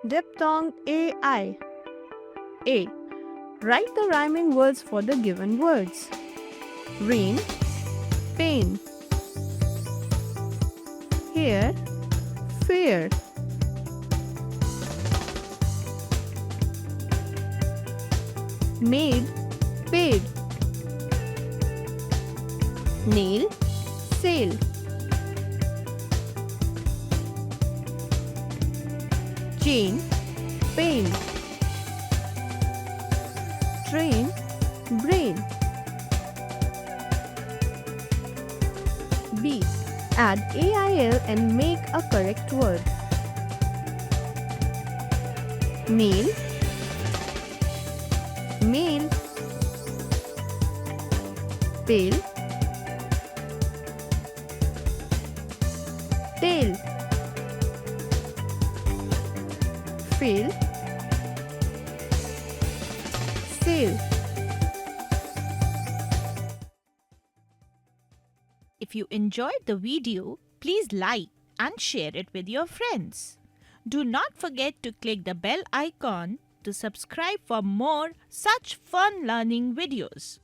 Diphthong AI. A. Write the rhyming words for the given words. Rain, pain. Hair, fair. Maid, paid. Nail, sail. Chain, pain. Train, brain. B. Add AIL and make a correct word. Nail, mail. Pail, tail. Fail, sail. If you enjoyed the video, please like and share it with your friends. Do not forget to click the bell icon to subscribe for more such fun learning videos.